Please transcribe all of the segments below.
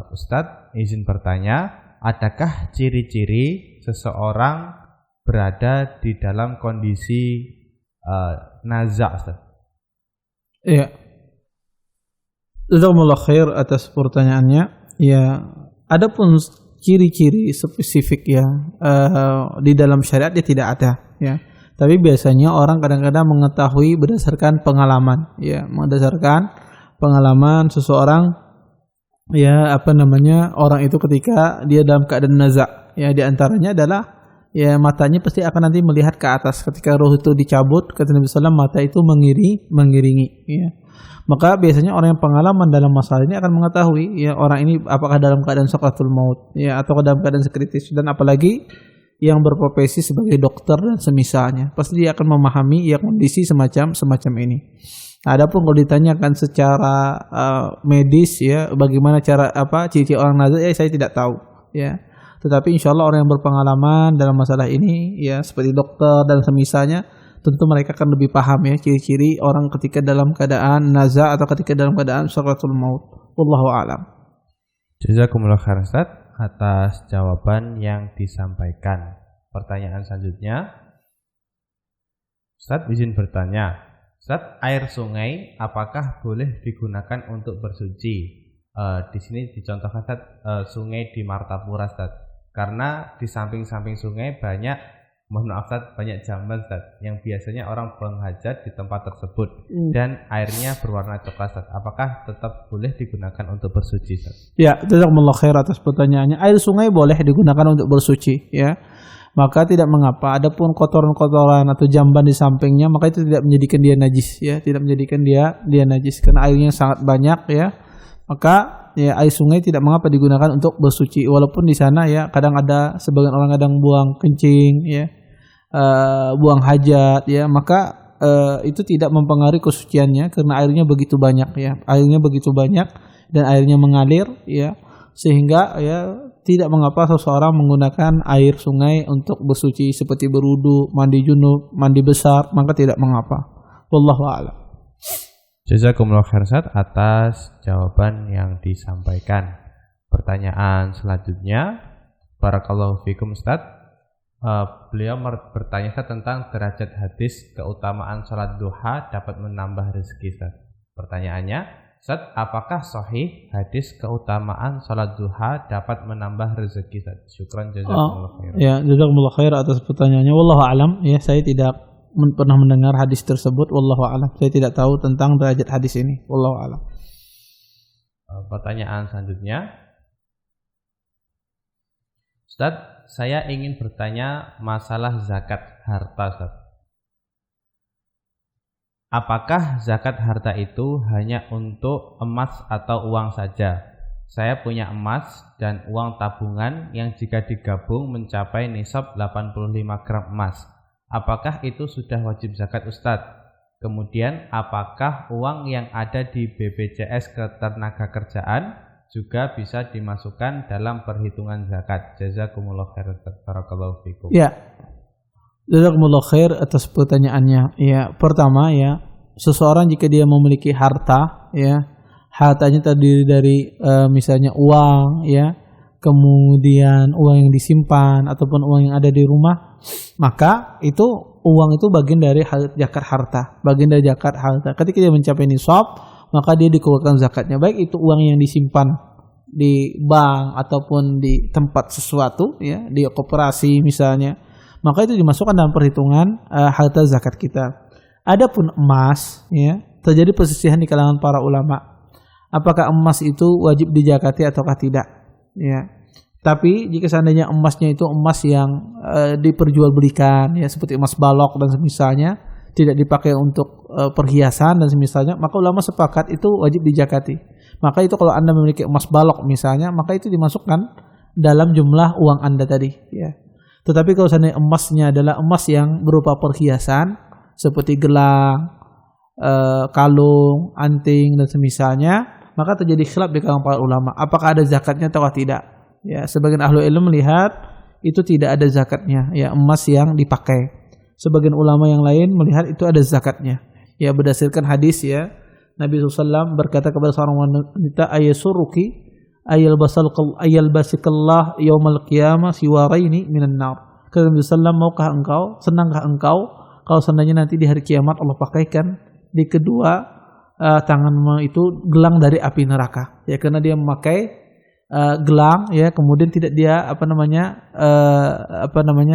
Ustadz, izin bertanya, adakah ciri-ciri seseorang berada di dalam kondisi naza', Ustadz? Iya. Jazakumullah khair atas pertanyaannya. Ya, adapun ciri-ciri spesifik ya di dalam syariat dia tidak ada ya. Tapi biasanya orang kadang-kadang mengetahui berdasarkan pengalaman ya, berdasarkan pengalaman seseorang ya, orang itu ketika dia dalam keadaan naza ya, di antaranya adalah ya matanya pasti akan nanti melihat ke atas ketika roh itu dicabut, kata Nabi sallallahu alaihi wasallam, mata itu mengiringi ya. Maka biasanya orang yang pengalaman dalam masalah ini akan mengetahui ya orang ini apakah dalam keadaan sakaratul maut ya atau dalam keadaan kritis, dan apalagi yang berprofesi sebagai dokter dan semisalnya, pasti dia akan memahami ya kondisi semacam ini. Nah, adapun kalau ditanyakan secara medis ya bagaimana cara ciri-ciri orang nazar ya saya tidak tahu ya. Tetapi insyaallah orang yang berpengalaman dalam masalah ini ya seperti dokter dan semisalnya, tentu mereka akan lebih paham ya ciri-ciri orang ketika dalam keadaan naza atau ketika dalam keadaan sakaratul maut. Wallahu a'lam. Jazakumullah khairan Ustaz atas jawaban yang disampaikan. Pertanyaan selanjutnya, Ustaz izin bertanya, Ustaz, air sungai apakah boleh digunakan untuk bersuci? Di sini dicontohkan Ustaz, sungai di Martapura Ustaz, karena di samping-samping sungai banyak, mohon maaf Ustaz, banyak jamban Ustaz yang biasanya orang buang hajat di tempat tersebut dan airnya berwarna coklat Ustaz. Apakah tetap boleh digunakan untuk bersuci Ustaz? Ya, jazakumullah khair atas pertanyaannya. Air sungai boleh digunakan untuk bersuci ya. Maka tidak mengapa. Adapun kotoran-kotoran atau jamban di sampingnya, maka itu tidak menjadikan dia najis ya, tidak menjadikan dia najis karena airnya sangat banyak ya. Maka ya air sungai tidak mengapa digunakan untuk bersuci, walaupun di sana ya kadang ada sebagian orang kadang buang kencing ya, buang hajat ya, maka itu tidak mempengaruhi kesuciannya karena airnya begitu banyak ya, airnya begitu banyak dan airnya mengalir ya, sehingga ya tidak mengapa seseorang menggunakan air sungai untuk bersuci seperti berwudu, mandi junub, mandi besar, maka tidak mengapa. Wallahu a'lam. Jazakumullah khairan Ustaz atas jawaban yang disampaikan. Pertanyaan selanjutnya, barakallahu fikum Ustaz. Beliau bertanya tentang derajat hadis keutamaan salat duha dapat menambah rezeki Ustaz. Pertanyaannya, Ustaz, apakah sahih hadis keutamaan salat duha dapat menambah rezeki Ustaz? Syukran jazakumullah khair. Ya, jazakumullah khair atas pertanyaannya. Wallahu a'lam. Ya, saya tidak pernah mendengar hadis tersebut. Wallahu a'lam. Saya tidak tahu tentang derajat hadis ini. Wallahu a'lam. Pertanyaan selanjutnya, Ustaz, saya ingin bertanya masalah zakat harta Ustaz. Apakah zakat harta itu hanya untuk emas atau uang saja? Saya punya emas dan uang tabungan yang jika digabung mencapai nisab 85 gram emas. Apakah itu sudah wajib zakat Ustadz? Kemudian apakah uang yang ada di BPJS Ketenagakerjaan juga bisa dimasukkan dalam perhitungan zakat? Jazakumullah khairan, barakallahu fikum. Ya. Jazakumullah khair atas pertanyaannya. Ya, pertama ya, seseorang jika dia memiliki harta ya, hartanya terdiri dari misalnya uang ya, kemudian uang yang disimpan ataupun uang yang ada di rumah, maka itu uang itu bagian dari zakat harta, bagian dari zakat harta. Ketika dia mencapai nisab, maka dia dikeluarkan zakatnya, baik itu uang yang disimpan di bank ataupun di tempat sesuatu ya, di koperasi misalnya, maka itu dimasukkan dalam perhitungan harta zakat kita. Adapun emas ya, terjadi perselisihan di kalangan para ulama. Apakah emas itu wajib dizakati ataukah tidak? Ya. Tapi jika seandainya emasnya itu emas yang diperjualbelikan ya, seperti emas balok dan semisalnya, tidak dipakai untuk perhiasan dan semisalnya, maka ulama sepakat itu wajib dizakati. Maka itu kalau Anda memiliki emas balok misalnya, maka itu dimasukkan dalam jumlah uang Anda tadi ya. Tetapi kalau seandainya emasnya adalah emas yang berupa perhiasan seperti gelang, kalung, anting dan semisalnya, maka terjadi khilaf di kalangan para ulama. Apakah ada zakatnya atau tidak? Ya, sebagian ahli ilmu melihat itu tidak ada zakatnya. Ya, emas yang dipakai. Sebagian ulama yang lain melihat itu ada zakatnya. Ya, berdasarkan hadis ya, Nabi SAW berkata kepada seorang wanita, "Ayasuruki ayalbasikallah yaumal qiyamah siwaraini minan nar. Kata Nabi sallallahu, maukah engkau, senangkah engkau kalau seandainya nanti di hari kiamat Allah pakaikan di kedua tangan itu gelang dari api neraka, ya, karena dia memakai gelang, ya, kemudian tidak dia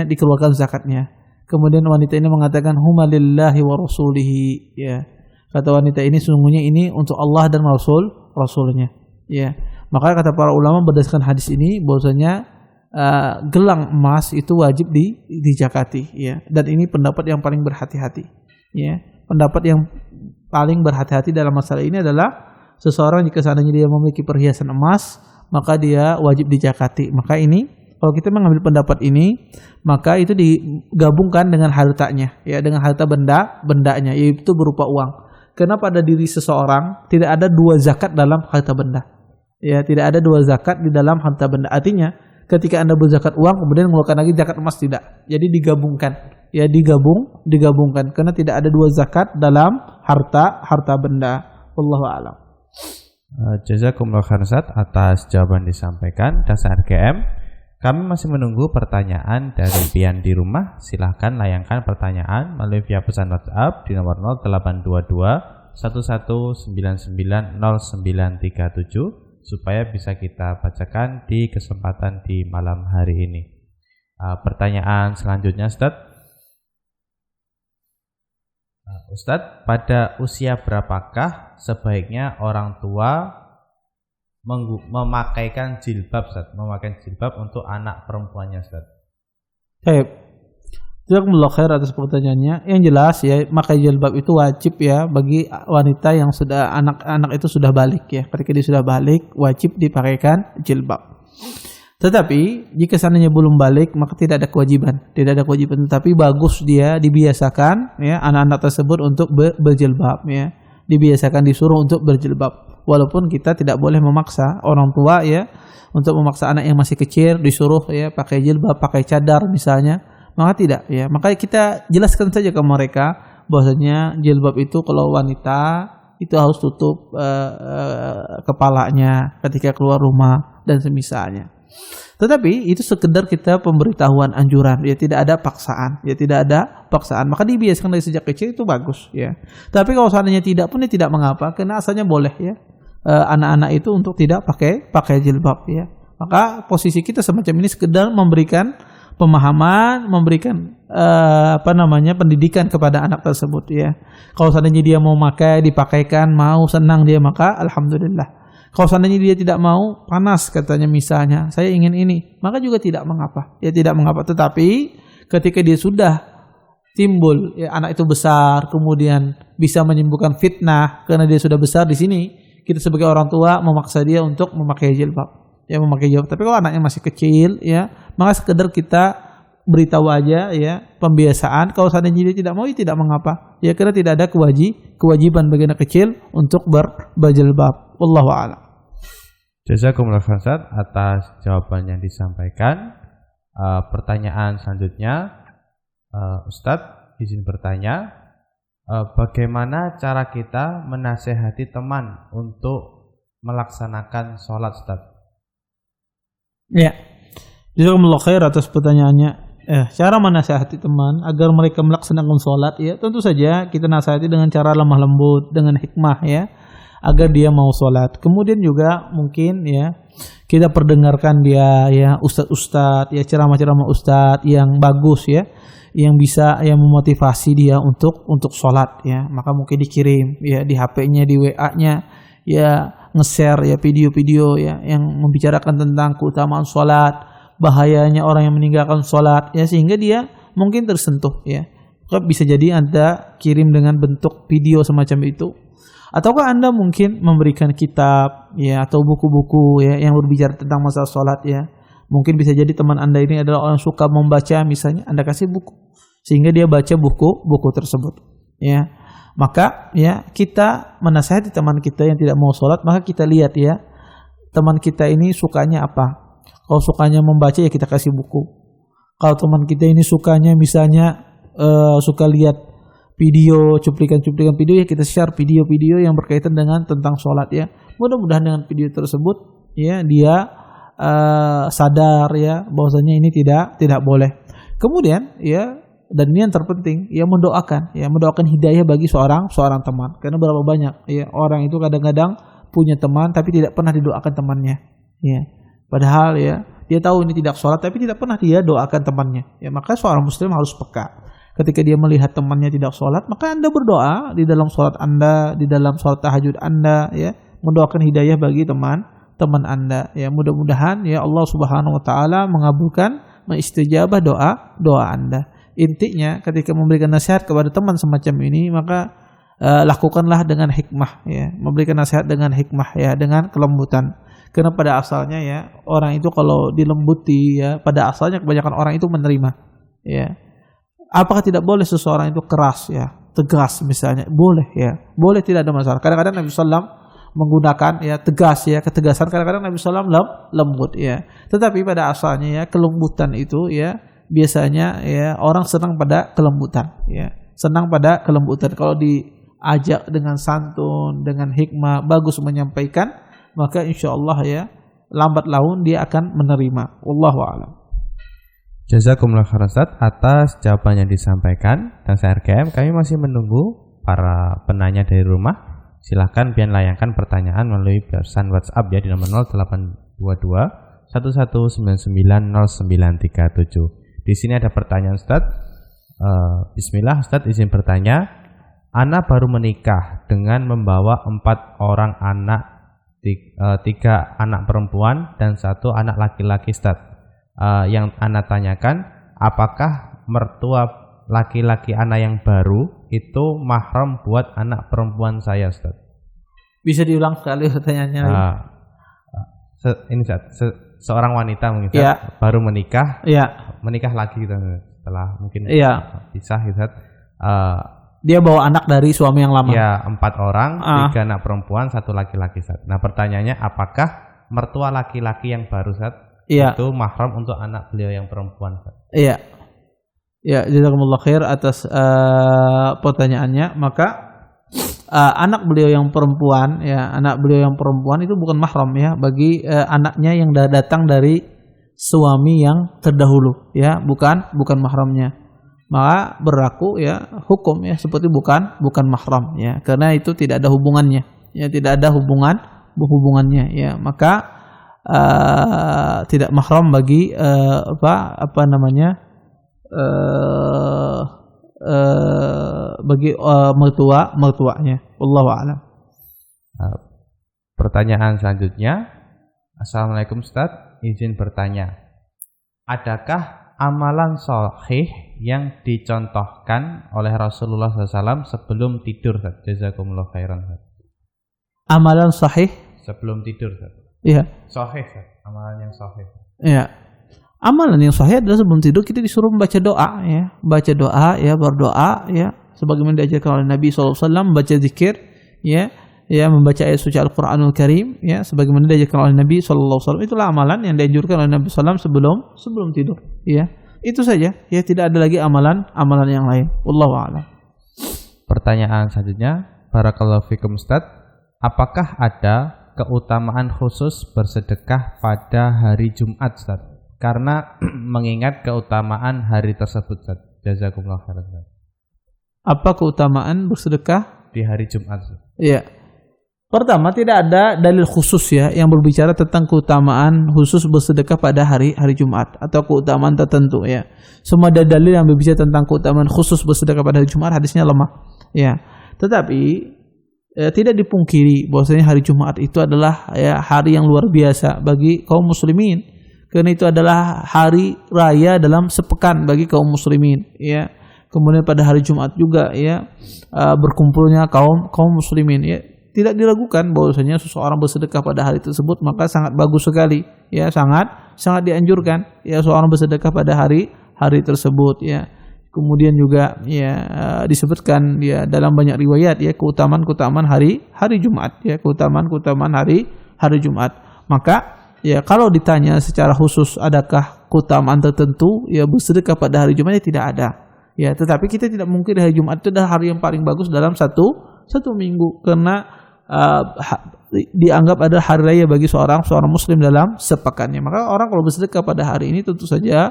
dikeluarkan zakatnya. Kemudian wanita ini mengatakan huma lillahi wa rasulihi, ya, kata wanita ini sesungguhnya ini untuk Allah dan rasulnya, ya. Maka kata para ulama berdasarkan hadis ini bahwasanya gelang emas itu wajib dijakati, ya, dan ini pendapat yang paling berhati-hati, ya. Pendapat yang paling berhati-hati dalam masalah ini adalah seseorang jika seandainya dia memiliki perhiasan emas maka dia wajib dijakati. Maka ini kalau kita mengambil pendapat ini maka itu digabungkan dengan hartanya, ya, dengan harta bendanya, yaitu berupa uang. Karena pada diri seseorang tidak ada dua zakat dalam harta benda, ya, tidak ada dua zakat di dalam harta benda. Artinya ketika Anda berzakat uang kemudian mengeluarkan lagi zakat emas, tidak. Jadi digabungkan, ya, digabungkan karena tidak ada dua zakat dalam harta benda. Wallahu a'lam. Jazakumullah khairan Ustaz atas jawaban disampaikan. Dasa RGM, kami masih menunggu pertanyaan dari Pian di rumah. Silahkan layangkan pertanyaan melalui via pesan WhatsApp di nomor 0822 1199 0937 supaya bisa kita bacakan di kesempatan di malam hari ini. Pertanyaan selanjutnya Ustaz. Ustadz, pada usia berapakah sebaiknya orang tua memakaikan jilbab, Ustadz? Memakai jilbab untuk anak perempuannya, Ustadz. Baik. Jazakumullah khair atas pertanyaannya. Yang jelas, ya, memakai jilbab itu wajib, ya, bagi wanita yang sudah anak itu sudah balik, ya. Ketika dia sudah balik wajib dipakaikan jilbab. Tetapi jika seandainya belum balik maka tidak ada kewajiban, tetapi bagus dia dibiasakan, ya, anak-anak tersebut untuk berjilbab, ya, dibiasakan disuruh untuk berjilbab. Walaupun kita tidak boleh memaksa orang tua, ya, untuk memaksa anak yang masih kecil disuruh, ya, pakai jilbab, pakai cadar misalnya, maka tidak, ya. Maka kita jelaskan saja ke mereka bahwasanya jilbab itu kalau wanita itu harus tutup kepalanya ketika keluar rumah dan semisalnya. Tetapi itu sekedar kita pemberitahuan anjuran, ya, tidak ada paksaan, ya, tidak ada paksaan. Maka dibiasakan dari sejak kecil itu bagus, ya. Tapi kalau seandainya tidak pun ya tidak mengapa, karena asalnya boleh, ya, anak-anak itu untuk tidak pakai jilbab, ya. Maka posisi kita semacam ini sekedar memberikan pemahaman, memberikan pendidikan kepada anak tersebut, ya. Kalau seandainya dia mau dipakaikan, mau senang dia, maka alhamdulillah. Kalau seandainya dia tidak mau, panas katanya misalnya, saya ingin ini, maka juga tidak mengapa, ya, tidak mengapa. Tetapi ketika dia sudah timbul, ya, anak itu besar, kemudian bisa menimbulkan fitnah karena dia sudah besar, di sini kita sebagai orang tua memaksa dia untuk memakai jilbab, ya, memakai jilbab. Tapi kalau anaknya masih kecil, ya, maka sekedar kita beritahu aja, ya, pembiasaan. Kalau seandainya dia tidak mau, ya tidak mengapa, ya, karena tidak ada kewajiban bagi anak kecil untuk berjilbab. Wallahu a'lam. Jazakumullah khairan Ustaz atas jawaban yang disampaikan. Pertanyaan selanjutnya, Ustadz izin bertanya, bagaimana cara kita menasehati teman untuk melaksanakan sholat, Ustadz? Ya, jazakumullah khair atas pertanyaannya. Cara menasihati teman agar mereka melaksanakan sholat, ya, tentu saja kita nasihati dengan cara lemah lembut, dengan hikmah, ya, agar dia mau sholat. Kemudian juga mungkin, ya, kita perdengarkan dia, ya, ustadz-ustadz, ya, ceramah-ceramah ustadz yang bagus, ya, yang bisa, yang memotivasi dia untuk sholat, ya. Maka mungkin dikirim, ya, di HP-nya, di WA-nya, ya, nge-share, ya, video-video, ya, yang membicarakan tentang keutamaan sholat, bahayanya orang yang meninggalkan sholat, ya, sehingga dia mungkin tersentuh, ya. Bisa jadi Anda kirim dengan bentuk video semacam itu. Ataukah Anda mungkin memberikan kitab, ya, atau buku-buku, ya, yang berbicara tentang masalah sholat, ya. Mungkin bisa jadi teman Anda ini adalah orang suka membaca, misalnya Anda kasih buku sehingga dia baca buku tersebut, ya. Maka, ya, kita menasihati teman kita yang tidak mau sholat, maka kita lihat, ya, teman kita ini sukanya apa. Kalau sukanya membaca, ya kita kasih buku. Kalau teman kita ini sukanya misalnya suka lihat video, cuplikan-cuplikan video, ya kita share video-video yang berkaitan dengan tentang sholat, ya. Mudah-mudahan dengan video tersebut ya dia sadar ya bahwasanya ini tidak boleh. Kemudian ya, dan ini yang terpenting ya, mendoakan hidayah bagi seorang teman. Karena berapa banyak ya orang itu kadang-kadang punya teman tapi tidak pernah didoakan temannya ya, padahal ya dia tahu ini tidak sholat tapi tidak pernah dia doakan temannya ya. Maka seorang muslim harus peka ketika dia melihat temannya tidak sholat, maka Anda berdoa di dalam sholat Anda, di dalam sholat tahajud Anda ya, mendoakan hidayah bagi teman Anda ya. Mudah-mudahan ya Allah Subhanahu wa taala mengabulkan, mengistijabah doa Anda. Intinya ketika memberikan nasihat kepada teman semacam ini, maka lakukanlah dengan hikmah ya, memberikan nasihat dengan hikmah ya, dengan kelembutan. Karena pada asalnya ya, orang itu kalau dilembuti ya, pada asalnya kebanyakan orang itu menerima ya. Apakah tidak boleh seseorang itu keras ya, tegas misalnya? Boleh ya, boleh, tidak ada masalah. Kadang-kadang Nabi SAW menggunakan ya tegas ya, ketegasan. Kadang-kadang Nabi SAW lembut ya. Tetapi pada asalnya ya, kelembutan itu ya, biasanya ya orang senang pada kelembutan ya, senang pada kelembutan. Kalau diajak dengan santun, dengan hikmah, bagus menyampaikan, maka insya Allah ya lambat laun dia akan menerima. Wallahu a'lam. Jazakumullah khairan Ustaz atas jawaban yang disampaikan. Dan saya RGM, kami masih menunggu para penanya dari rumah. Silahkan pian layangkan pertanyaan melalui pesan WhatsApp ya di nomor 0822 11990937. Di sini ada pertanyaan Ustaz. Bismillah Ustaz, izin bertanya. Ana baru menikah dengan membawa 4 orang anak, 3 anak perempuan dan 1 anak laki-laki Ustaz. Yang Ana tanyakan, apakah mertua laki-laki Ana yang baru itu mahram buat anak perempuan saya Ustaz? Bisa diulang sekali pertanyaannya? Ini Ustaz, seorang wanita mungkin ya, baru menikah, ya, menikah lagi gitu, setelah mungkin pisah gitu. Dia bawa anak dari suami yang lama. Ya, 4 orang, 3 anak perempuan, 1 laki-laki Ustaz. Nah pertanyaannya, apakah mertua laki-laki yang baru Ustaz itu mahram untuk anak beliau yang perempuan Ustaz? Iya. Ya, jazakumullah khair atas pertanyaannya. Maka anak beliau yang perempuan ya, anak beliau yang perempuan itu bukan mahram ya bagi anaknya yang datang dari suami yang terdahulu ya, bukan mahramnya. Maka berlaku ya hukum ya seperti bukan mahram ya, karena itu tidak ada hubungannya ya, tidak ada hubungannya ya. Maka tidak mahram bagi bagi mertuanya. Wallahu a'lam. Pertanyaan selanjutnya. Assalamualaikum Ustaz, izin bertanya. Adakah amalan sahih yang dicontohkan oleh Rasulullah SAW sebelum tidur? Jazakumullah khairan. Amalan sahih sebelum tidur? Iya. Sahih, amalan yang sahih. Iya. Amalan yang sahih adalah sebelum tidur kita disuruh membaca doa ya, berdoa ya, sebagaimana diajarkan oleh Nabi SAW, membaca zikir ya, membaca ayat suci Al-Qur'anul Karim ya, sebagaimana diajarkan oleh Nabi SAW. Itulah amalan yang dianjurkan oleh Nabi SAW sebelum tidur ya. Itu saja ya, tidak ada lagi amalan yang lain. Wallahu a'lam. Pertanyaan selanjutnya, barakallahu fikum Ustaz, apakah ada keutamaan khusus bersedekah pada hari Jumat Ustaz? Karena mengingat keutamaan hari tersebut Ustaz. Jazakumullah khairan. Apa keutamaan bersedekah di hari Jumat? Iya. Pertama, tidak ada dalil khusus ya yang berbicara tentang keutamaan khusus bersedekah pada hari Jumat atau keutamaan tertentu ya. Semua ada dalil yang berbicara tentang keutamaan khusus bersedekah pada hari Jumat, hadisnya lemah ya. Tetapi tidak dipungkiri bahwasanya hari Jumat itu adalah ya hari yang luar biasa bagi kaum muslimin. Karena itu adalah hari raya dalam sepekan bagi kaum muslimin ya. Kemudian pada hari Jumat juga ya berkumpulnya kaum muslimin ya. Tidak diragukan bahwasanya seseorang bersedekah pada hari tersebut maka sangat bagus sekali ya, sangat dianjurkan ya seorang bersedekah pada hari tersebut ya. Kemudian juga ya disebutkan ya dalam banyak riwayat ya keutamaan hari Jumat ya, keutamaan hari Jumat. Maka ya kalau ditanya secara khusus adakah keutamaan tertentu ya bersedekah pada hari Jumat, ya tidak ada. Ya, tetapi kita tidak mungkin hari Jumat itu adalah hari yang paling bagus dalam satu minggu, karena dianggap adalah hari raya bagi seorang muslim dalam sepekannya. Maka orang kalau bersedekah pada hari ini tentu saja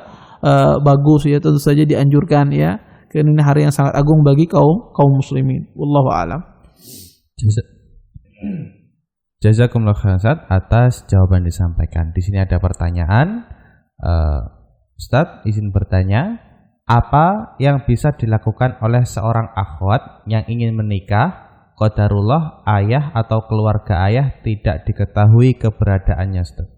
bagus ya, tentu saja dianjurkan ya. Karena ini hari yang sangat agung bagi kaum muslimin. Wallahu a'lam. Jazakumullah khairan Ustaz atas jawaban disampaikan. Di sini ada pertanyaan. Ustaz izin bertanya, apa yang bisa dilakukan oleh seorang akhwat yang ingin menikah? Qadarullah ayah atau keluarga ayah tidak diketahui keberadaannya, Ustaz.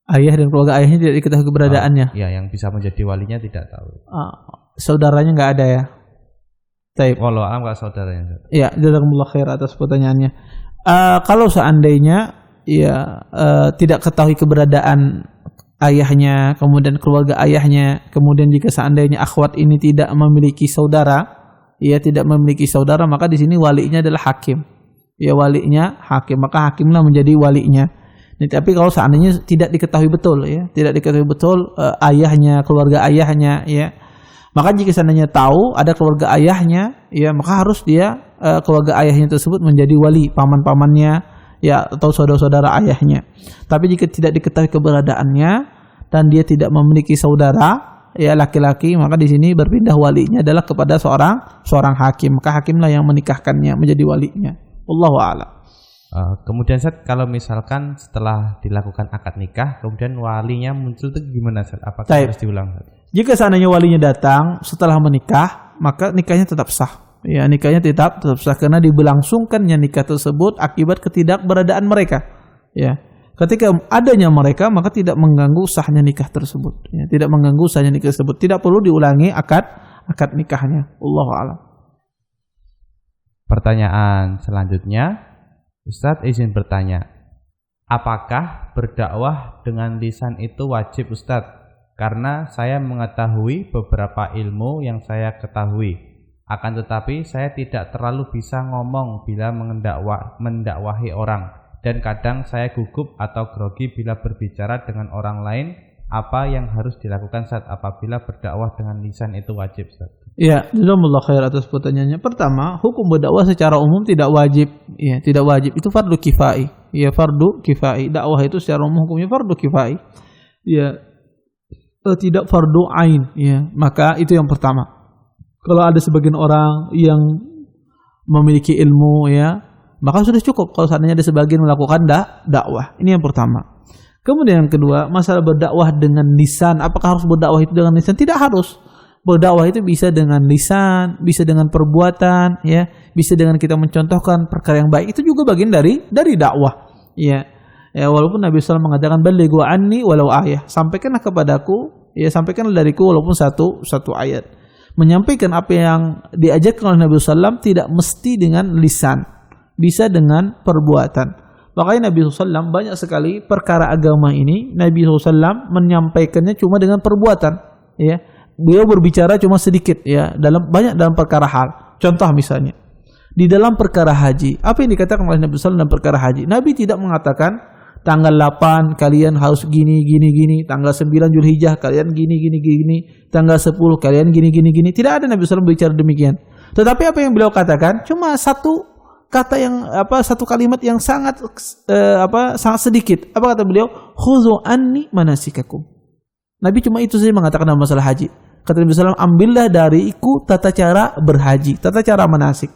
Ayah dan keluarga ayahnya tidak diketahui keberadaannya. Ya, yang bisa menjadi walinya tidak tahu. Saudaranya nggak ada ya? Taib. Wallahu a'lam nggak saudaranya, Ustaz. Ya, jazakumullah khair atas pertanyaannya. Kalau seandainya ya tidak ketahui keberadaan ayahnya, kemudian keluarga ayahnya, kemudian jika seandainya akhwat ini tidak memiliki saudara, ia tidak memiliki saudara, maka di sini walinya adalah hakim. Ya, walinya hakim, maka hakimlah menjadi walinya. Tapi kalau seandainya tidak diketahui betul ya, tidak diketahui betul ayahnya, keluarga ayahnya ya. Maka jika seandainya tahu ada keluarga ayahnya, ya maka harus dia keluarga ayahnya tersebut menjadi wali, paman-pamannya ya atau saudara-saudara ayahnya. Tapi jika tidak diketahui keberadaannya dan dia tidak memiliki saudara ya laki-laki, maka di sini berpindah walinya adalah kepada seorang hakim. Maka hakimlah yang menikahkannya menjadi walinya. Wallahu a'lam. Kemudian Ustaz, kalau misalkan setelah dilakukan akad nikah kemudian walinya muncul itu gimana Ustaz? Apakah harus diulang? Jika seandainya walinya datang setelah menikah, maka nikahnya tetap sah. Ya, nikahnya tetap sah karena diberlangsungkannya nikah tersebut akibat ketidakberadaan mereka. Ya. Ketika adanya mereka, maka tidak mengganggu sahnya nikah tersebut. Ya, tidak mengganggu sahnya nikah tersebut. Tidak perlu diulangi akad nikahnya. Allahu a'lam. Pertanyaan selanjutnya, Ustadz izin bertanya, apakah berdakwah dengan lisan itu wajib Ustadz? Karena saya mengetahui beberapa ilmu yang saya ketahui. Akan tetapi saya tidak terlalu bisa ngomong bila mendakwahi orang. Dan kadang saya gugup atau grogi bila berbicara dengan orang lain. Apa yang harus dilakukan saat apabila berdakwah dengan lisan itu wajib, Ustaz? Ya, jazakumullah khair atas pertanyaannya. Pertama, hukum berdakwah secara umum tidak wajib. Ya, tidak wajib. Itu fardu kifai. Ya, fardu kifai. Dakwah itu secara umum hukumnya fardu kifai. Ya, tidak fardu ain. Ya, maka itu yang pertama. Kalau ada sebagian orang yang memiliki ilmu, ya, maka sudah cukup kalau seandainya ada sebagian melakukan dakwah. Ini yang pertama. Kemudian yang kedua, masalah berdakwah dengan lisan. Apakah harus berdakwah itu dengan lisan? Tidak harus. Berdakwah itu bisa dengan lisan, bisa dengan perbuatan, ya, bisa dengan kita mencontohkan perkara yang baik. Itu juga bagian dari dakwah. Ya, walaupun Nabi SAW mengatakan balighu anni walau ayah. Sampaikanlah kepadaku, ya, sampaikanlah dariku walaupun satu ayat. Menyampaikan apa yang diajarkan oleh Nabi SAW tidak mesti dengan lisan, bisa dengan perbuatan. Makanya Nabi SAW banyak sekali perkara agama ini Nabi SAW menyampaikannya cuma dengan perbuatan. Ya, beliau berbicara cuma sedikit, ya, banyak dalam perkara hal. Contoh misalnya di dalam perkara haji, apa yang dikatakan oleh Nabi SAW dalam perkara haji? Nabi tidak mengatakan tanggal 8 kalian harus gini, tanggal 9 Zulhijjah kalian gini, tanggal 10 kalian gini. Tidak ada Nabi SAW berbicara demikian. Tetapi apa yang beliau katakan cuma satu kata yang satu kalimat yang sangat sedikit. Apa kata beliau? Khudhu anni manasikakum. Nabi cuma itu saja mengatakan dalam masalah haji. Kata Nabi SAW, ambillah dariku tata cara berhaji, tata cara manasik.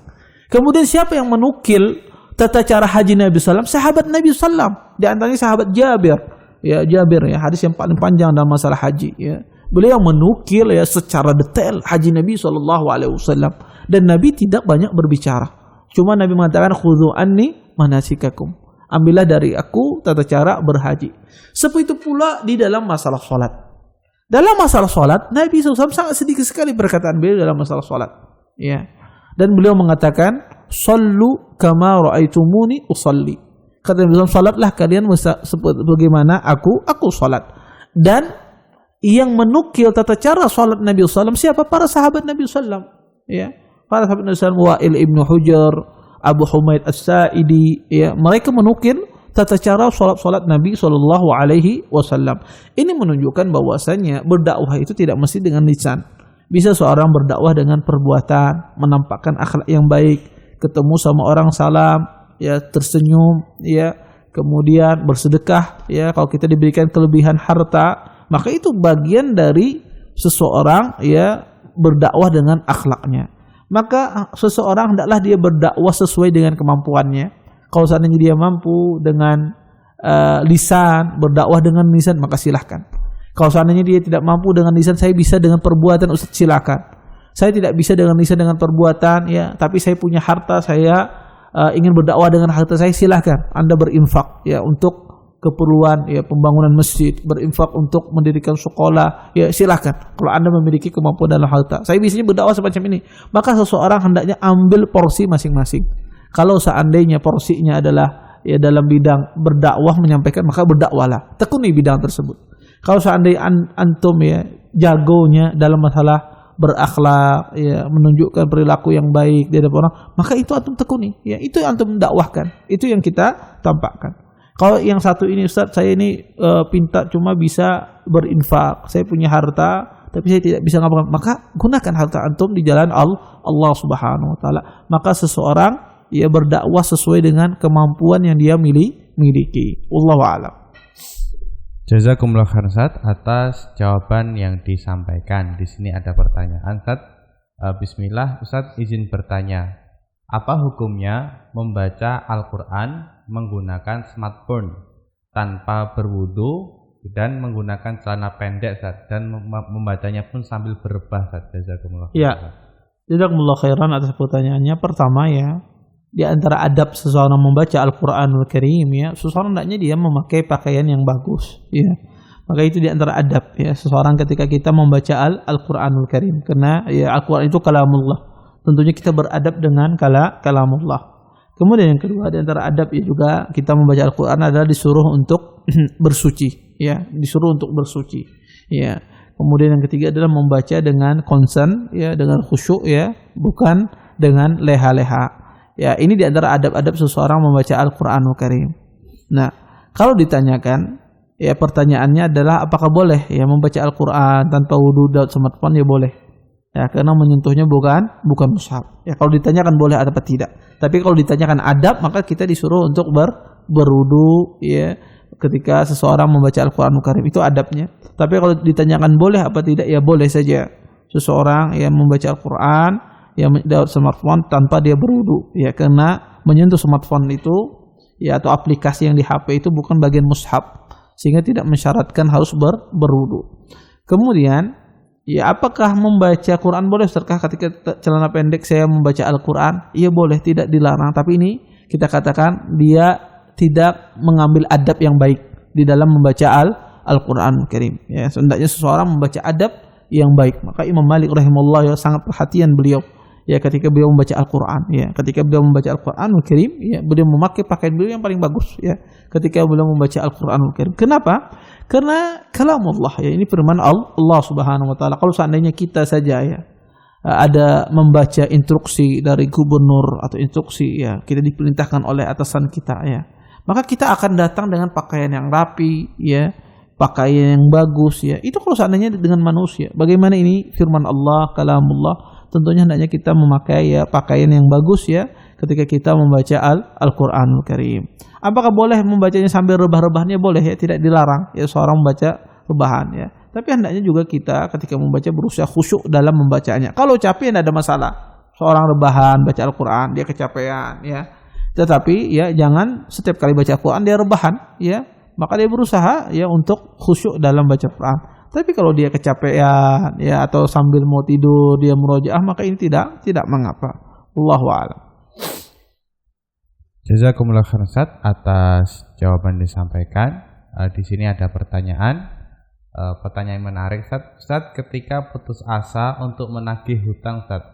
Kemudian siapa yang menukil tata cara haji Nabi SAW? Sahabat Nabi SAW. Di antaranya sahabat Jabir. Ya, Jabir, ya, hadis yang paling panjang dalam masalah haji. Ya. Beliau menukil, ya, secara detail haji Nabi SAW. Dan Nabi tidak banyak berbicara. Cuma Nabi mengatakan khudhu anni manasikakum. Ambillah dari aku tata cara berhaji. Seperti itu pula di dalam masalah salat. Dalam masalah salat, Nabi SAW sangat sedikit sekali perkataan beliau dalam masalah salat. Ya. Dan beliau mengatakan, "Shallu kama ra'aitumuni usalli." Kata Nabi SAW, salatlah kalian bagaimana aku salat. Dan yang menukil tata cara salat Nabi SAW siapa? Para sahabat Nabi SAW. Ya. Para sahabat Nabi SAW, Wa'il ibn Hujr, Abu Humaid As-Sa'idi, ya, mereka menukil tata cara salat Nabi SAW. Ini menunjukkan bahwasanya berdakwah itu tidak mesti dengan lisan. Bisa seorang berdakwah dengan perbuatan, menampakkan akhlak yang baik, ketemu sama orang salam, ya tersenyum, ya kemudian bersedekah, ya kalau kita diberikan kelebihan harta, maka itu bagian dari seseorang ya berdakwah dengan akhlaknya. Maka seseorang hendaklah dia berdakwah sesuai dengan kemampuannya. Kalau seandainya dia mampu dengan lisan, berdakwah dengan lisan, maka silahkan. Kalau seandainya dia tidak mampu dengan lisan, saya bisa dengan perbuatan, Ustaz, silakan. Saya tidak bisa dengan lisan, dengan perbuatan, ya, tapi saya punya harta, saya ingin berdakwah dengan harta saya, silahkan. Anda berinfak ya untuk keperluan ya pembangunan masjid, berinfak untuk mendirikan sekolah, ya silahkan. Kalau Anda memiliki kemampuan dalam harta, saya biasanya berdakwah semacam ini. Maka seseorang hendaknya ambil porsi masing-masing. Kalau seandainya porsinya adalah ya dalam bidang berdakwah, menyampaikan, maka berdakwahlah, tekuni bidang tersebut. Kalau seandainya antum ya jagonya dalam masalah berakhlak, ya menunjukkan perilaku yang baik di hadapan orang, maka itu antum tekuni, ya itu yang antum dakwahkan, itu yang kita tampakkan. Kalau yang satu ini, Ustaz, saya ini pintar cuma bisa berinfak, saya punya harta tapi saya tidak bisa ngapa-ngapain, maka gunakan harta antum di jalan Allah Subhanahu wa taala. Maka seseorang ia berdakwah sesuai dengan kemampuan yang dia miliki. Wallahu a'lam. Jazakumullah khairan Ustaz atas jawaban yang disampaikan. Di sini ada pertanyaan, Ustaz. Bismillah, Ustaz izin bertanya. Apa hukumnya membaca Al-Qur'an menggunakan smartphone tanpa berwudu dan menggunakan celana pendek, Ustaz, dan membacanya pun sambil berebah, Ustaz? Jazakumullah khairan. Ya. Jazakumullah khairan atas pertanyaannya. Pertama ya, di antara adab seseorang membaca Al-Qur'anul Karim ya, seseorang hendaknya dia memakai pakaian yang bagus ya. Maka itu di antara adab ya seseorang ketika kita membaca Al-Qur'anul Karim, karena ya Al-Qur'an itu kalamullah. Tentunya kita beradab dengan kalamullah. Kemudian yang kedua di antara adab ya juga kita membaca Al-Qur'an adalah disuruh untuk bersuci ya, disuruh untuk bersuci ya. Kemudian yang ketiga adalah membaca dengan concern ya, dengan khusyuk ya, bukan dengan leha-leha. Ya, ini di antara adab-adab seseorang membaca Al-Qur'anul Karim. Nah, kalau ditanyakan ya pertanyaannya adalah apakah boleh ya membaca Al-Qur'an tanpa wudu dan smartphone? Ya boleh. Ya, karena menyentuhnya bukan mushaf. Ya, kalau ditanyakan boleh atau tidak. Tapi kalau ditanyakan adab, maka kita disuruh untuk berwudu ya ketika seseorang membaca Al-Qur'anul Karim. Itu adabnya. Tapi kalau ditanyakan boleh apa tidak, ya boleh saja. Seseorang yang membaca Al-Qur'an yang lewat smartphone tanpa dia berwudu ya, karena menyentuh smartphone itu ya atau aplikasi yang di HP itu bukan bagian mushaf, sehingga tidak mensyaratkan harus berwudu. Kemudian ya, apakah membaca Quran boleh, Ustazkah ketika celana pendek saya membaca Al-Quran? Iya boleh, tidak dilarang. Tapi ini kita katakan dia tidak mengambil adab yang baik di dalam membaca Al-Quran Karim. Ya, sehendaknya seseorang membaca adab yang baik. Maka Imam Malik rahimahullah ya sangat perhatian beliau ya ketika beliau membaca Al-Quran. Ya, ketika beliau membaca Al-Quranul Karim, ya beliau memakai pakaian beliau yang paling bagus. Ya, ketika beliau membaca Al-Quranul Karim. Kenapa? Karena kalamullah ya, ini firman Allah Subhanahu wa taala. Kalau seandainya kita saja ya ada membaca instruksi dari gubernur atau instruksi ya, kita diperintahkan oleh atasan kita ya, maka kita akan datang dengan pakaian yang rapi ya, pakaian yang bagus ya. Itu kalau seandainya dengan manusia. Bagaimana ini firman Allah, kalamullah? Tentunya hendaknya kita memakai ya pakaian yang bagus ya ketika kita membaca Al-Qur'anul Karim. Apakah boleh membacanya sambil rebah-rebahnya? Boleh ya, tidak dilarang ya seorang membaca rebahan ya. Tapi hendaknya juga kita ketika membaca berusaha khusyuk dalam membacanya. Kalau capek tidak ada masalah. Seorang rebahan baca Al-Qur'an dia kecapean ya. Tetapi ya jangan setiap kali baca Al-Qur'an dia rebahan ya. Maka dia berusaha ya untuk khusyuk dalam baca Al-Qur'an. Tapi kalau dia kecapean ya atau sambil mau tidur dia murojaah, maka ini tidak mengapa. Wallahu a'lam. Jazakumullah khairan Ustaz atas jawaban disampaikan. Di sini ada pertanyaan menarik, Ustaz. Ketika putus asa untuk menagih hutang, Ustaz,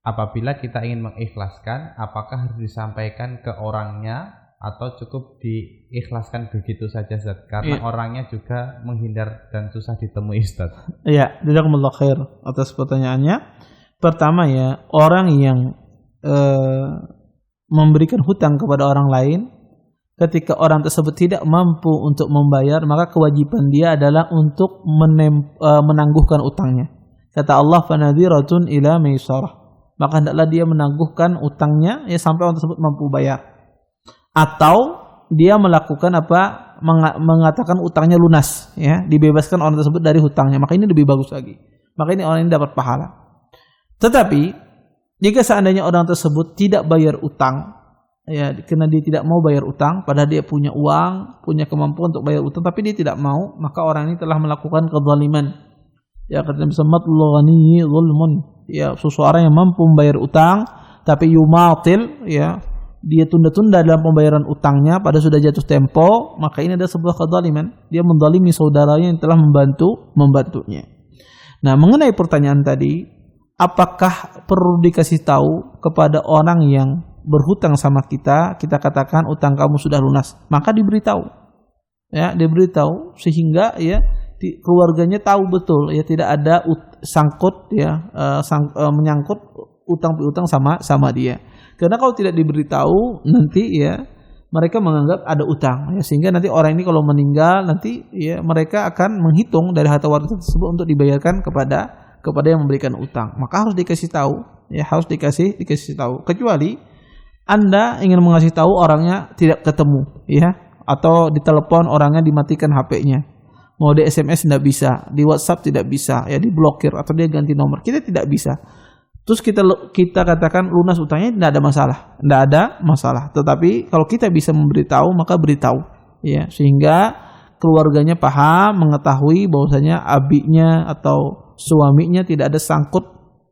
apabila kita ingin mengikhlaskan, apakah harus disampaikan ke orangnya atau cukup diikhlaskan begitu saja, Ustaz? Karena orangnya juga menghindar dan susah ditemui, Ustaz. Iya, jazakumullah khair atas pertanyaannya. Pertama ya, orang yang memberikan hutang kepada orang lain, ketika orang tersebut tidak mampu untuk membayar, maka kewajiban dia adalah untuk menangguhkan utangnya. Kata Allah, "Fanadhiratun ila maisarah." maka hendaklah dia menangguhkan utangnya ya sampai orang tersebut mampu bayar. Atau dia melakukan mengatakan utangnya lunas, ya, dibebaskan orang tersebut dari hutangnya, maka ini lebih bagus lagi. Maka ini orang ini dapat pahala. Tetapi jika seandainya orang tersebut tidak bayar utang, ya, karena dia tidak mau bayar utang, padahal dia punya uang, punya kemampuan untuk bayar utang, tapi dia tidak mau, maka orang ini telah melakukan kezaliman. Ya, kata Nabi sallallahu alaihi wasallam, ya, seseorang yang mampu membayar utang, tapi yumatil, ya, dia tunda-tunda dalam pembayaran utangnya pada sudah jatuh tempo, maka ini adalah sebuah kezaliman. Dia menzalimi saudaranya yang telah membantunya. Nah, mengenai pertanyaan tadi, apakah perlu dikasih tahu kepada orang yang berhutang sama kita katakan utang kamu sudah lunas, maka diberitahu. Ya, diberitahu sehingga ya keluarganya tahu betul, ya, tidak ada sangkut, ya, menyangkut utang piutang sama dia. Karena kalau tidak diberitahu nanti, ya, mereka menganggap ada utang, ya, sehingga nanti orang ini kalau meninggal nanti, ya, mereka akan menghitung dari harta warisan tersebut untuk dibayarkan kepada yang memberikan utang. Maka harus dikasih tahu, ya, harus dikasih tahu. Kecuali Anda ingin mengasih tahu orangnya tidak ketemu, ya, atau ditelepon orangnya dimatikan HP-nya. Mau di SMS tidak bisa, di WhatsApp tidak bisa, ya, diblokir atau dia ganti nomor. Kita tidak bisa. Terus kita katakan lunas utangnya, tidak ada masalah. Tetapi kalau kita bisa memberitahu, maka beritahu, ya, sehingga keluarganya paham, mengetahui bahwasanya abinya atau suaminya tidak ada sangkut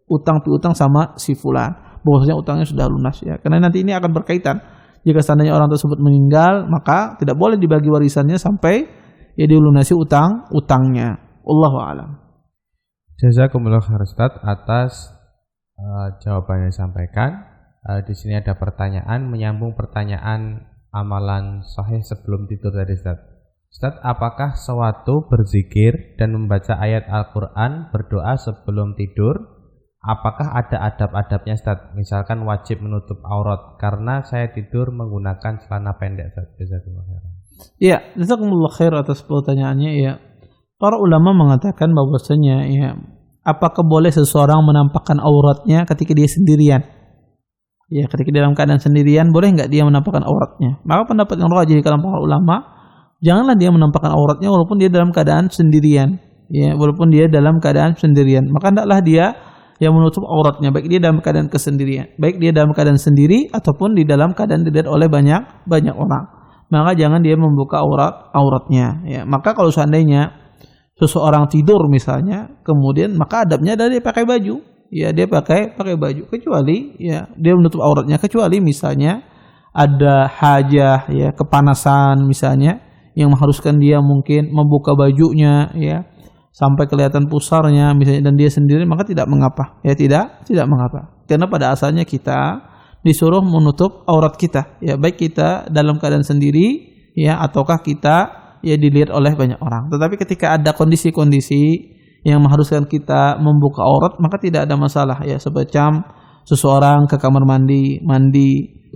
utang piutang sama si fulan, bahwasanya utangnya sudah lunas, ya. Karena nanti ini akan berkaitan. Jika seandainya orang tersebut meninggal, maka tidak boleh dibagi warisannya sampai, ya, dilunasi utangnya. Wallahu a'lam. Jazakumullah khair Ustaz atas jawaban yang disampaikan. Di sini ada pertanyaan menyambung pertanyaan amalan sahih sebelum tidur tadi, Ustaz. Ustaz, apakah sewaktu berzikir dan membaca ayat Al-Quran berdoa sebelum tidur, apakah ada adab-adabnya, Ustaz? Misalkan wajib menutup aurat karena saya tidur menggunakan celana pendek, Ustaz. Jazakumullah khair. Ya, jazakumullah khair atas pertanyaannya, ya. Para ulama mengatakan bahwasanya, ya, apakah boleh seseorang menampakkan auratnya ketika dia sendirian? Ya, ketika dalam keadaan sendirian, boleh nggak dia menampakkan auratnya? Maka pendapat yang rajih kalangan para ulama, janganlah dia menampakkan auratnya walaupun dia dalam keadaan sendirian. Ya, walaupun dia dalam keadaan sendirian, maka hendaklah dia yang menutup auratnya, baik dia dalam keadaan kesendirian, baik dia dalam keadaan sendiri ataupun di dalam keadaan dilihat oleh banyak orang. Maka jangan dia membuka auratnya. Ya, maka kalau seandainya seseorang tidur misalnya, kemudian maka adabnya adalah dia pakai baju, ya, dia pakai baju, kecuali, ya, dia menutup auratnya kecuali misalnya ada hajah, ya, kepanasan misalnya yang mengharuskan dia mungkin membuka bajunya, ya, sampai kelihatan pusarnya misalnya, dan dia sendiri, maka tidak mengapa, ya, tidak mengapa, karena pada asalnya kita disuruh menutup aurat kita, ya, baik kita dalam keadaan sendiri, ya, ataukah kita, ya, dilihat oleh banyak orang. Tetapi ketika ada kondisi-kondisi yang mengharuskan kita membuka aurat, maka tidak ada masalah, ya, semacam seseorang ke kamar mandi,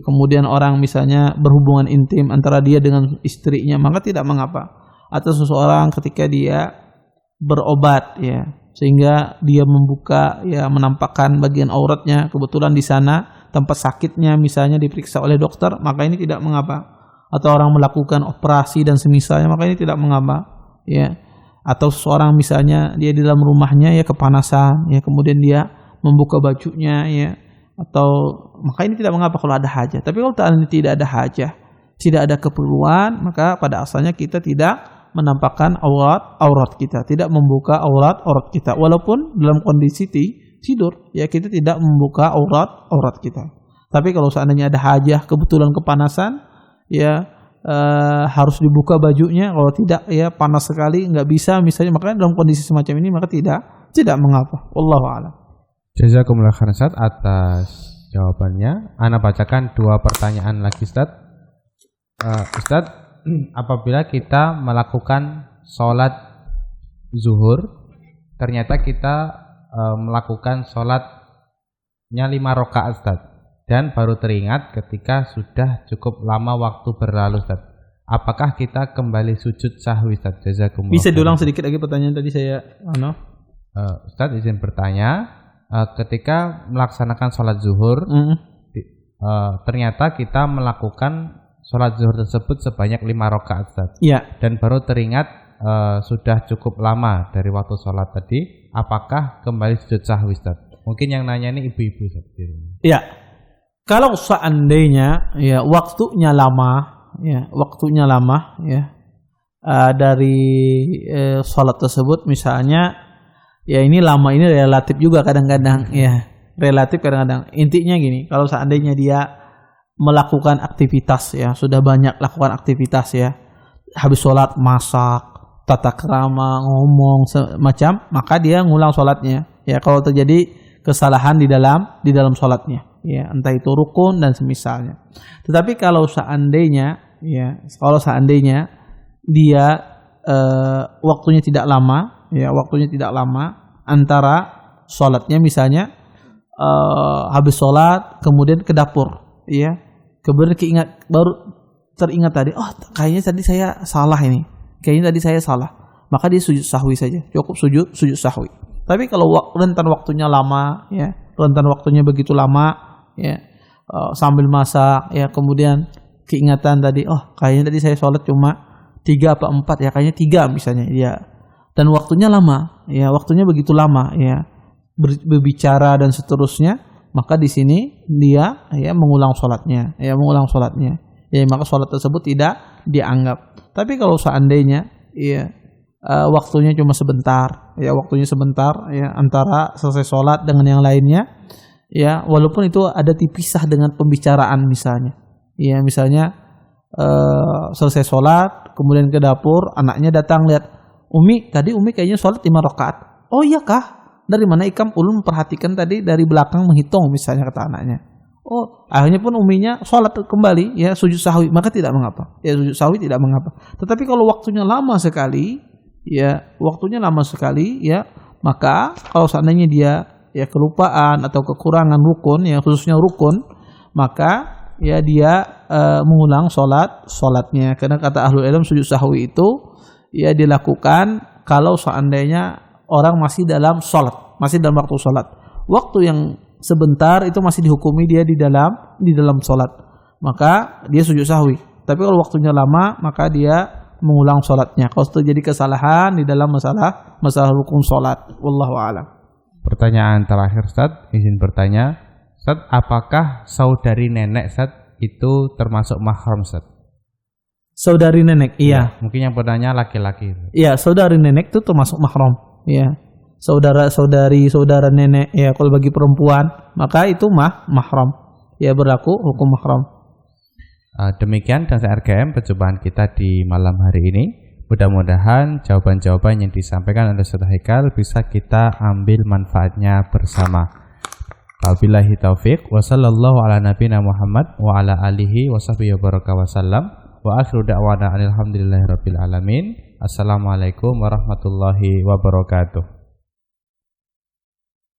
kemudian orang misalnya berhubungan intim antara dia dengan istrinya, maka tidak mengapa. Atau seseorang ketika dia berobat, ya, sehingga dia membuka, ya, menampakkan bagian auratnya, kebetulan di sana tempat sakitnya misalnya diperiksa oleh dokter, maka ini tidak mengapa. Atau orang melakukan operasi dan semisalnya, maka ini tidak mengapa, ya. Atau seseorang misalnya dia di dalam rumahnya, ya, kepanasan, ya, kemudian dia membuka bajunya, ya, atau maka ini tidak mengapa kalau ada hajat. Tapi kalau tidak ada hajat, tidak ada keperluan, maka pada asalnya kita tidak menampakkan aurat kita, tidak membuka aurat kita, walaupun dalam kondisi tidur, ya, kita tidak membuka aurat kita. Tapi kalau seandainya ada hajat, kebetulan kepanasan, ya, harus dibuka bajunya, kalau tidak, ya, panas sekali nggak bisa misalnya, maka dalam kondisi semacam ini maka tidak mengapa. Wallahu a'lam. Jazakumullah khairan Ustaz atas jawabannya. Ana bacakan 2 pertanyaan lagi, Ustaz. Ustaz, apabila kita melakukan sholat zuhur, ternyata kita melakukan sholatnya 5 rakaat, Ustaz, dan baru teringat ketika sudah cukup lama waktu berlalu, Ustaz. Apakah kita kembali sujud sahwi, Ustaz? Jazakumullah. Bisa diulang sedikit lagi pertanyaan tadi saya, Ustaz izin bertanya, ketika melaksanakan sholat zuhur, ternyata kita melakukan sholat zuhur tersebut sebanyak 5 rakaat, Ustaz. Iya. Dan baru teringat sudah cukup lama dari waktu sholat tadi, apakah kembali sujud sahwi, Ustaz? Mungkin yang nanya ini ibu-ibu, Ustaz. Iya. Kalau seandainya ya waktunya lama, ya dari sholat tersebut misalnya, ya ini lama ini relatif juga kadang-kadang, ya relatif kadang-kadang. Intinya gini, kalau seandainya dia melakukan aktivitas, ya sudah banyak lakukan aktivitas, ya habis sholat masak, tata krama, ngomong semacam, maka dia ngulang sholatnya. Ya kalau terjadi kesalahan di dalam sholatnya, ya entah itu rukun dan semisalnya. Tetapi kalau seandainya dia waktunya tidak lama, antara sholatnya misalnya habis sholat kemudian ke dapur, ya kemudian baru teringat tadi, oh kayaknya tadi saya salah, maka dia sujud sahwi saja, cukup sujud sahwi. Tapi kalau rentan waktunya lama, ya rentan waktunya begitu lama, ya sambil masak, ya kemudian keingatan tadi, oh kayaknya tadi saya sholat cuma 3 apa 4, ya kayaknya 3 misalnya, ya dan waktunya lama, ya waktunya begitu lama, ya berbicara dan seterusnya, maka di sini dia ya mengulang sholatnya, ya maka sholat tersebut tidak dianggap. Tapi kalau seandainya ya waktunya cuma sebentar, ya antara selesai sholat dengan yang lainnya, ya walaupun itu ada dipisah dengan pembicaraan misalnya, ya misalnya selesai sholat kemudian ke dapur, anaknya datang lihat, Umi kayaknya sholat 5 rakaat. Oh iya kah? Dari mana Ikam? Ulun perhatikan tadi dari belakang menghitung misalnya, kata anaknya. Oh, akhirnya pun uminya sholat kembali, ya sujud sahwi, maka tidak mengapa. Ya sujud sahwi tidak mengapa. Tetapi kalau waktunya lama sekali, ya maka kalau seandainya dia ya kelupaan atau kekurangan rukun, ya khususnya rukun, maka ya dia mengulang sholatnya. Karena kata ahlul ilm sujud sahwi itu ya dilakukan kalau seandainya orang masih dalam waktu sholat. Waktu yang sebentar itu masih dihukumi dia di dalam sholat, maka dia sujud sahwi. Tapi kalau waktunya lama, maka dia mengulang sholatnya. Kalau terjadi kesalahan di dalam masalah rukun sholat, wallahu a'lam. Pertanyaan terakhir, Ustaz, izin bertanya, Ustaz, apakah saudari nenek, Ustaz, itu termasuk mahram, Ustaz? Saudari nenek, iya. Ya, mungkin yang bertanya laki-laki. Iya, saudari nenek itu termasuk mahram, ya. Saudara nenek, ya kalau bagi perempuan maka itu mahram, ya berlaku hukum mahram. Demikian dan RGM perjumpaan kita di malam hari ini. Mudah-mudahan jawaban-jawaban yang disampaikan oleh Ustaz Haikal bisa kita ambil manfaatnya bersama. Wabillahi taufiq wa sallallahu ala nabiyina Muhammad wa ala alihi wa sahbihi wa baraka wa sallam wa akhiru da'wana alhamdulillahi rabbil alamin. Assalamualaikum warahmatullahi wabarakatuh.